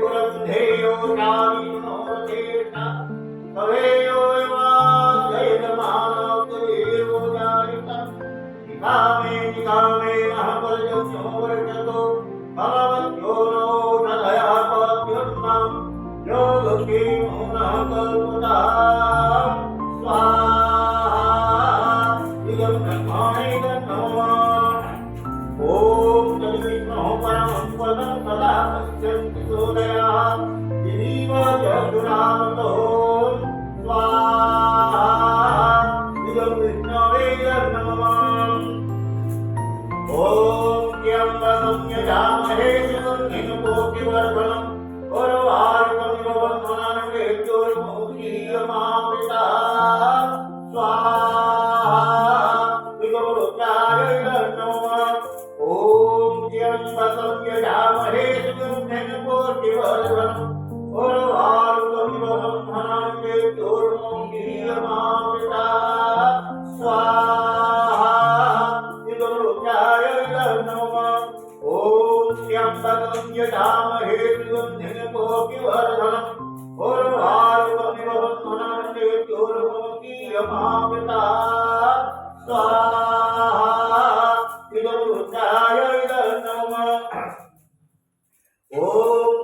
Puram Deyo Kami Nore Tave Yo पदं सदा पश्यन्ति सूरयः दिवीव जगुणामतो स्वाहा इदं विष्णवे नमः ॐ त्र्यम्बकं यजामहे सुगन्धिं पुष्टिवर्धनम् उर्वारुकमिव बन्धनान् वेद्योर्मुखीयमामृता स्वाहा विगमरुद्राय नमः ॐ त्र्यम्बकं यजामहे सुगन्धिं पुष्टिवर्धनम् उर्वारुकमिव बन्धनान् वेद्योर्मुखीयमामृता स्वाहा विगमरुद्राय नमः ॐ त्र्यम्बकं यजामहे सुगन्धिं पुष्टिवर्धनम् उर्वारुकमिव बन्धनान् वेद्योर्मुखीयमामृता स्वाहा विगमरुद्राय नमः ॐ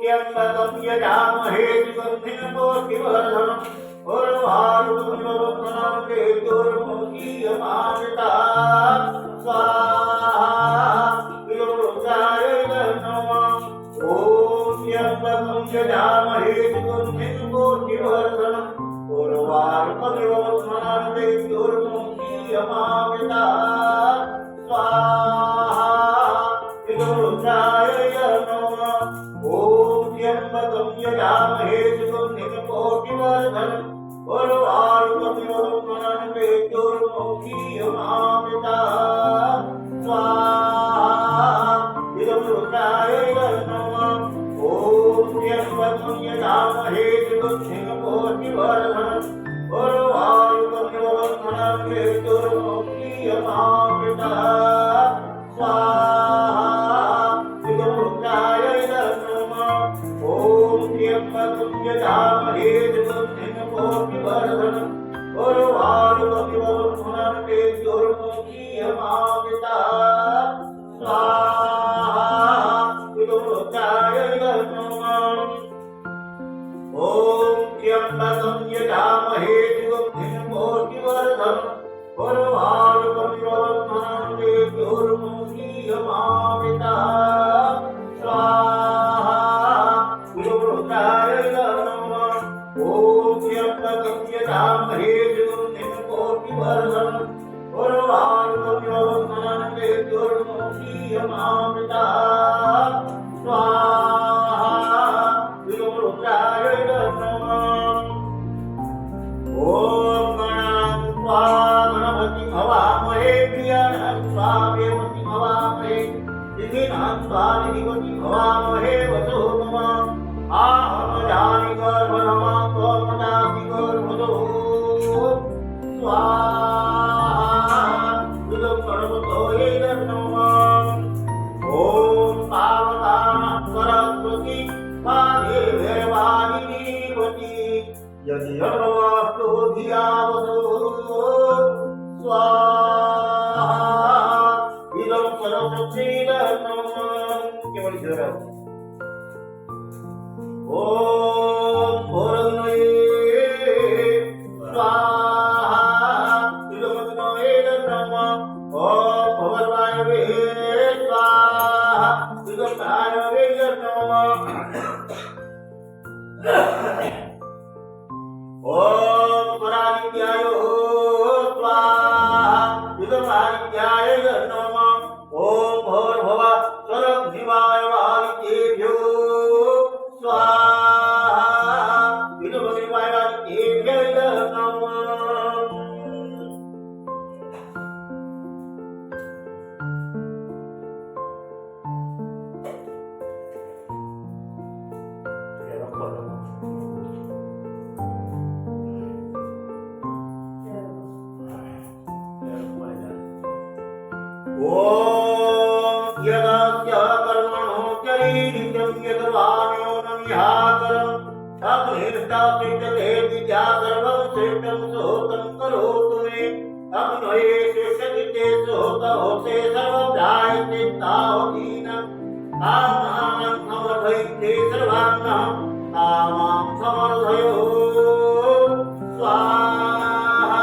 त्र्यम्बकं यजामहे सुगन्धिं पुष्टिवर्धनम् उर्वारुकमिव बन्धनान् वेद्योर्मुखीयमामृता स्वाहा विगमरुद्राय नमः ॐ त्र्यम्बकं यजामहे सुगन्धिं पुष्टिवर्धनम् उर्वारुकमिव बन्धनान् वेद्योर्मुखीयमामृता स्वाहा विगमरुद्राय नमः ॐ त्र्यम्बकं यजामहे सुगन्धिं पुष्टिवर्धनम् उर्वारुकमिव बन्धनान् वेद्योर्मुखीयमामृता स्वाहा विगमरुद्राय नमः ॐ त्र्यम्बकं यजामहे सुगन्धिं पुष्टिवर्धनम् उर्वारुकमिव बन्धनान् वेद्योर्मुखीयमामृता स्वाहा विगमरुद्राय नमः ॐ त्र्यम्बकं यजामहे सुगन्धिं पुष्टिवर्धनम् उर्वारुकमिव बन्धनान् वेद्योर्मुखीयमामृता स्वाहा विगमरुद्राय नमः ॐ त्र्यम्बकं यजामहे सुगन्धिं पुष्टिवर्धनम् उर्वारुकमिव बन्धनान् वेद्योर्मुखीयमामृता स्वाहा विगमरुद्राय नमः ॐ त्र्यम्बकं यजामहे सुगन्धिं पुष्टिवर्धनम् उर्वारुकमिव बन्धनान् वेद्योर्मुखीयमामृता स्वाहा विगमरुद्राय नमः ॐ गणपतिं हवामहे प्रियाणां स्वामेवतिं हवामहे दिवीनां स्वामिनिवतिं हवामहे वसो नमः आहमजानि गर्भनमां त्वमदासि गर्भदो स्वाहा इदं गणपतये नमः ॐ पावतानां सरस्वती पादे भैरवानिवती यदि अनवास्तो धियावतो स्वाहा इदं सरस्वती नमः केवल जरा ॐ भोरग्नये स्वाहा इदं अग्नये नमः ॐ भवद्वायवे स्वाहा इदं वायवे नमः ॐ परादित्याय स्वाहा इदं आदित्याय नमः ॐ भोर्भुव स्वरग्निवाय वादित्येभ्यो स्वाहा इदं अग्निवाय वादित्येभ्यो नमः ॐ यदस्य कर्मणो चरीरितं यद्वान्यो न विहाकरम् अग्निर्दापितते विद्या सर्वं श्रेष्ठं सोतं करोतु मे अग्नये श्रेष्ठचित्ते सोत होते सर्वं जायते तावतीनं कामानं समर्धयन्ते सर्वान्नं कामां समर्धयो स्वाहा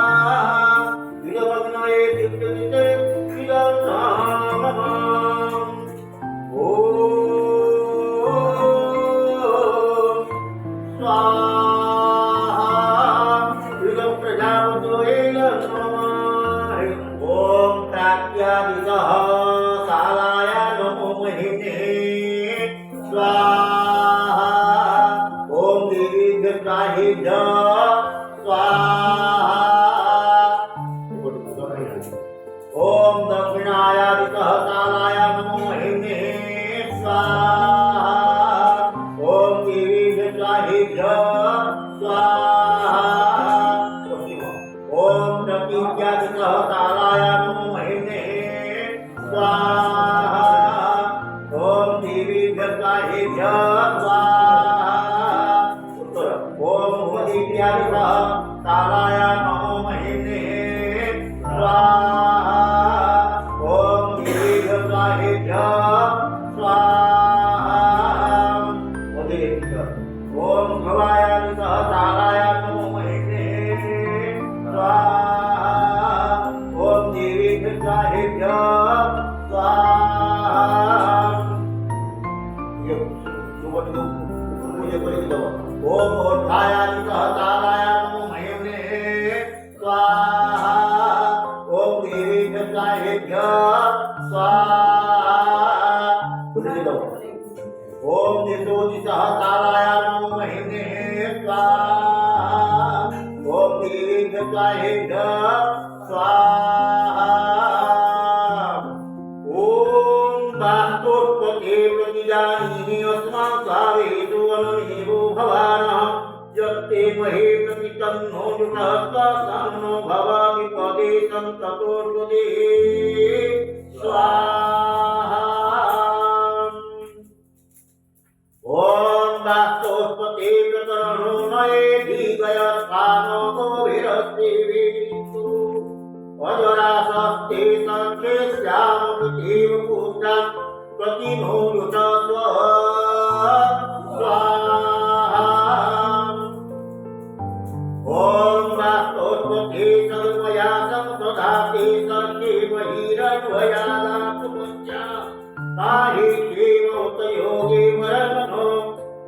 विदमग्नये श्रेष्ठचित्ते विदं नमः ॐ स्वाहा ओम देवी दुर्गाहि च स्वाहा ओम दक्षिणायादितः कालाय नमो महिम्ने स्वाहा ओम देवी दुर्गाहि च स्वाहा ओम प्रतीत्यादितः कालाय नमो महिम्ने स्वाहा ओम देवी दुर्गाहि च स्वाहा ओम उदीत्यादितः कालाय नमो महिम्ने स्वाहा ओम देवी दुर्गाहि च स्वाहा ओम भवायादितः कालाय नमो महिम्ने स्वाहा ओम देवी दुर्गाहि च स्वाहा ओम ओठायादितः कालाय नमो महिम्ने स्वाहा ओम देवी दुर्गाहि च स्वाहा ओम दिशोदिशः कालाय नमो महिम्ने स्वाहा ओम देवी दुर्गाहि च स्वाहा ओम वास्तुत्पते प्रतिजानीहि अस्मान् स्वावेषु अनुनिवो भवानः यत्ते महे प्रतितन्नो जुषस्तन्नो भवामि पदे सन्ततोर्वदे स्वाहा ओम वास्तुत्पते प्रकरणो नयेधिगयस्थानो गोभिरस्तेवेतु अजरासस्ते सङ्खे श्यामकृतेव पुत्रं प्रतिनोदुत स्वाहा ओम वास्तुत्पते सर्वयातं ददाते सङ्खे बहिरन्वयादातुमुच्चा ताहि देवोतयोगे वरमनो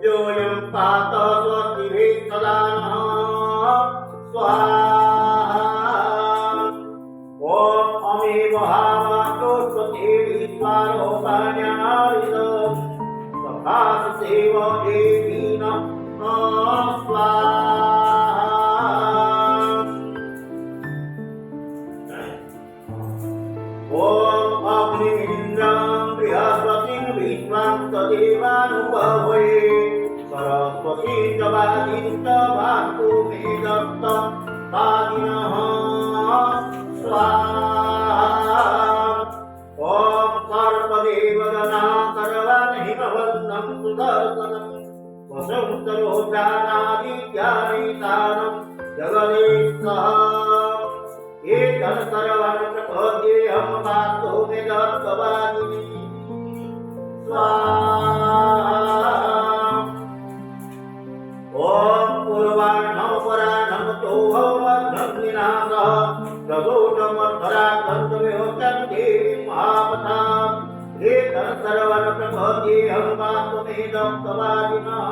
योऽयं पात स्वस्तिभिः सदा नः स्वाहा ॐ अमेव हावास्तुत्पते विश्वारोपण्याविदं सभाससेव देवी नमः स्वाहा ओम अग्निमिन्द्रं बृहस्पतिं विश्वं तदेवानुभवे सरस्वती च वादिं च वास्तु मे दत्तं वादिनः स्वाहा ओम सर्पदेवगणाकरवं हिमवन्तं सुदर्शनं वशं सरोजानादित्यानितानं जगदेशः एतत् सर्वं प्रपद्येऽहं वास्तु मे दत्तवादिनि स्वाहा ॐ पूर्वाह्णं पराह्णं तोहमग्निनाथः प्रदोषमर्धराकर्तव्योऽस्तं देवीं महापथाम् एतत् सर्वं प्रपद्येऽहं वास्तु मे दत्तवादिनः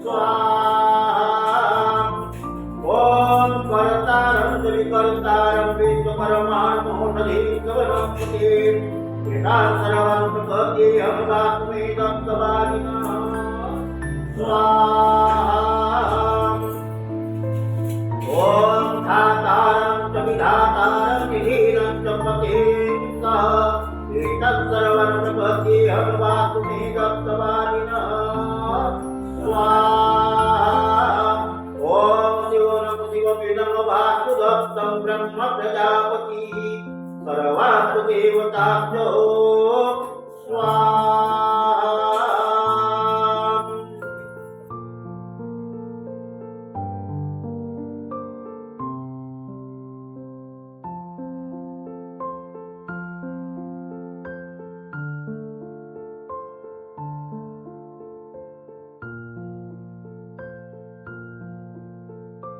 स्वाहा ओम कर्तारं त्रिकर्तारं विश्वपरमात्मौषधीं वनस्पति एतान् सर्वं प्रपद्येऽहं वास्तु मे दत्तवादिनः स्वाहा ओम धातारं च विधातारं विधीरं च पतें सः एतत् सर्वं प्रपद्येऽहं वास्तु मे दत्तवादिनः स्वाहा ओम शिवपीडं वास्तु दत्तं ब्रह्म प्रजापतिः सर्वास्तु देवताभ्यो